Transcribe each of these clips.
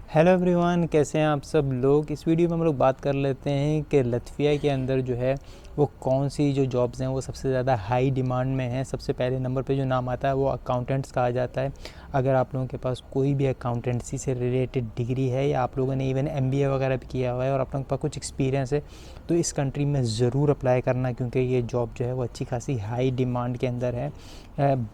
Hello everyone, कैसे हैं आप सब लोग। इस वीडियो में हम लोग बात कर लेते हैं कि लतविया के अंदर जो है वो कौन सी जो जॉब्स हैं वो सबसे ज़्यादा हाई डिमांड में हैं। सबसे पहले नंबर पे जो नाम आता है वो अकाउंटेंट्स कहा जाता है। अगर आप लोगों के पास कोई भी अकाउंटेंसी से रिलेटेड डिग्री है या आप लोगों ने इवन एमबीए वगैरह भी किया हुआ है और आप लोगों के पास कुछ एक्सपीरियंस है तो इस कंट्री में ज़रूर अप्लाई करना, क्योंकि ये जॉब जो है वो अच्छी खासी हाई डिमांड के अंदर है।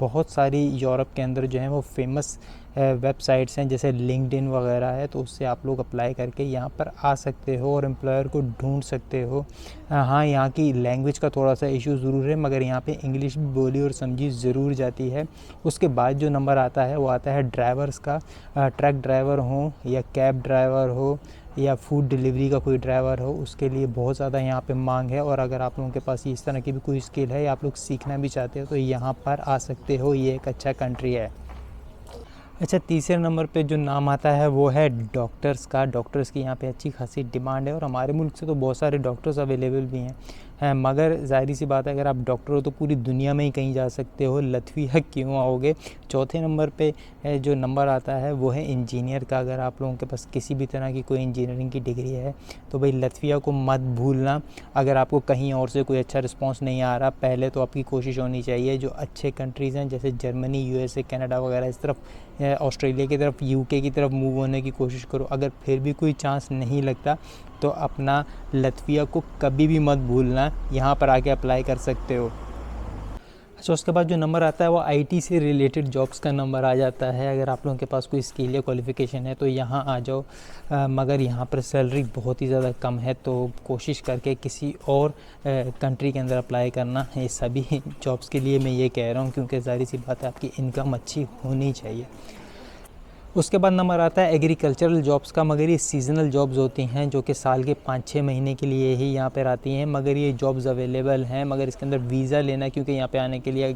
बहुत सारी यूरोप के अंदर जो है वो फेमस वेबसाइट्स हैं जैसे लिंक्डइन वगैरह है, तो उससे आप लोग अप्लाई करके यहाँ पर आ सकते हो और एम्प्लॉयर को ढूंढ सकते हो। हाँ, यहाँ की लैंग्वेज का थोड़ा सा इशू ज़रूर है, मगर यहाँ पे इंग्लिश भी बोली और समझी ज़रूर जाती है। उसके बाद जो नंबर आता है वो आता है ड्राइवर्स का। ट्रक ड्राइवर हो या कैब ड्राइवर हो या फूड डिलीवरी का कोई ड्राइवर हो, उसके लिए बहुत ज़्यादा यहाँ पे मांग है। और अगर आप लोगों के पास इस तरह की भी कोई स्किल है या आप लोग सीखना भी चाहते हो तो यहाँ पर आ सकते हो। ये एक अच्छा कंट्री है। अच्छा, तीसरे नंबर पे जो नाम आता है वो है डॉक्टर्स का। डॉक्टर्स की यहाँ पे अच्छी खासी डिमांड है और हमारे मुल्क से तो बहुत सारे डॉक्टर्स अवेलेबल भी हैं, मगर ज़ाहिर सी बात है अगर आप डॉक्टर हो तो पूरी दुनिया में ही कहीं जा सकते हो, लतविया क्यों आओगे। चौथे नंबर पे जो नंबर आता है वो है इंजीनियर का। अगर आप लोगों के पास किसी भी तरह की कोई इंजीनियरिंग की डिग्री है तो भाई लतविया को मत भूलना। अगर आपको कहीं और से कोई अच्छा रिस्पॉन्स नहीं आ रहा, पहले तो आपकी कोशिश होनी चाहिए जो अच्छे कंट्रीज़ हैं जैसे जर्मनी, यूएसए, कनाडा वगैरह, इस तरफ ऑस्ट्रेलिया की तरफ, यूके की तरफ मूव होने की कोशिश करो। अगर फिर भी कोई चांस नहीं लगता तो अपना लतविया को कभी भी मत भूलना, यहाँ पर आके अप्लाई कर सकते हो। अच्छा, उसके बाद जो नंबर आता है वो आईटी से रिलेटेड जॉब्स का नंबर आ जाता है। अगर आप लोगों के पास कोई स्किल या क्वालिफ़िकेशन है तो यहाँ आ जाओ, मगर यहाँ पर सैलरी बहुत ही ज़्यादा कम है, तो कोशिश करके किसी और कंट्री के अंदर अप्लाई करना। ये सभी जॉब्स के लिए मैं ये कह रहा हूँ, क्योंकि ज़ाहिर सी बात है आपकी इनकम अच्छी होनी चाहिए। उसके बाद नंबर आता है एग्रीकल्चरल जॉब्स का, मगर ये सीज़नल जॉब्स होती हैं जो कि साल के 5-6 महीने के लिए ही यहाँ पर आती हैं। मगर ये जॉब्स अवेलेबल हैं, मगर इसके अंदर वीज़ा लेना, क्योंकि यहाँ पे आने के लिए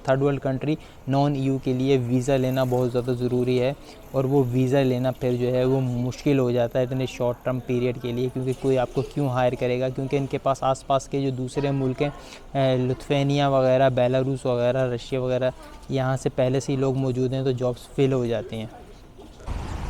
third world country non EU के लिए वीज़ा लेना बहुत ज़्यादा ज़रूरी है। और वो वीज़ा लेना फिर जो है वो मुश्किल हो जाता है इतने शॉर्ट टर्म पीरियड के लिए, क्योंकि कोई आपको क्यों हायर करेगा, क्योंकि इनके पास आसपास के जो दूसरे मुल्क हैं, लिथुआनिया वगैरह, बेलारूस वगैरह, रशिया वगैरह, यहाँ से पहले से ही लोग मौजूद हैं, तो जॉब्स फिल हो जाती हैं।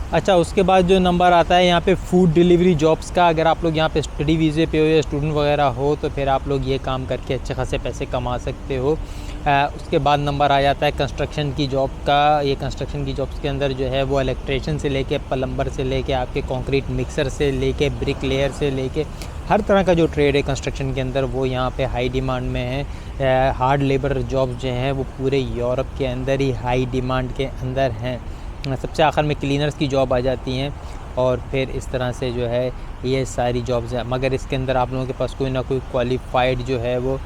अच्छा, उसके बाद जो नंबर आता है यहाँ पे फ़ूड डिलीवरी जॉब्स का। अगर आप लोग यहाँ पे स्टडी वीज़े पे हो या स्टूडेंट वगैरह हो तो फिर आप लोग ये काम करके अच्छे खासे पैसे कमा सकते हो। उसके बाद नंबर आ जाता है कंस्ट्रक्शन की जॉब का। ये कंस्ट्रक्शन की जॉब्स के अंदर जो है वो इलेक्ट्रीशियन से लेके प्लम्बर से लेके आपके कंक्रीट मिक्सर से लेके ब्रिक लेयर से लेके हर तरह का जो ट्रेड है कंस्ट्रक्शन के अंदर वो यहाँ पे हाई डिमांड में है। हार्ड लेबर जॉब्स जो हैं वो पूरे यूरोप के अंदर ही हाई डिमांड के अंदर हैं। सबसे आखिर में क्लीनर्स की जॉब आ जाती हैं और फिर इस तरह से जो है ये सारी जॉब्स हैं, मगर इसके अंदर आप लोगों के पास कोई ना कोई क्वालिफाइड जो है वो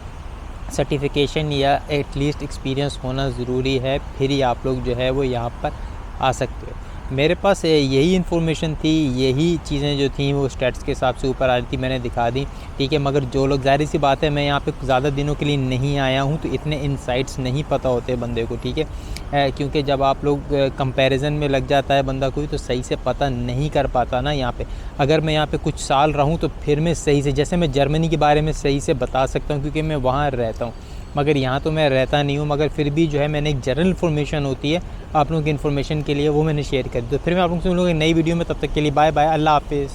सर्टिफिकेशन या एटलीस्ट एक्सपीरियंस होना ज़रूरी है, फिर ही आप लोग जो है वो यहाँ पर आ सकते हो। मेरे पास यही इन्फॉर्मेशन थी, यही चीज़ें जो थी वो स्टेट्स के हिसाब से ऊपर आ रही थी, मैंने दिखा दी, ठीक है। मगर जो लोग, ज़ाहिर सी बात है मैं यहाँ पे ज़्यादा दिनों के लिए नहीं आया हूँ तो इतने इनसाइट्स नहीं पता होते बंदे को, ठीक है। क्योंकि जब आप लोग कंपैरिजन में लग जाता है बंदा कोई तो सही से पता नहीं कर पाता ना यहाँ पे। अगर मैं यहाँ पे कुछ साल रहूँ तो फिर मैं सही से, जैसे मैं जर्मनी के बारे में सही से बता सकता हूँ क्योंकि मैं वहाँ रहता हूँ, मगर यहाँ तो मैं रहता नहीं हूँ। मगर फिर भी जो है मैंने एक जनरल इन्फॉर्मेशन होती है आप लोगों की इन्फॉर्मेशन के लिए, वो मैंने शेयर कर दी। तो फिर मैं आप लोगों से मिलूँगा नई वीडियो में, तब तक के लिए बाय बाय, अल्लाह हाफिज़।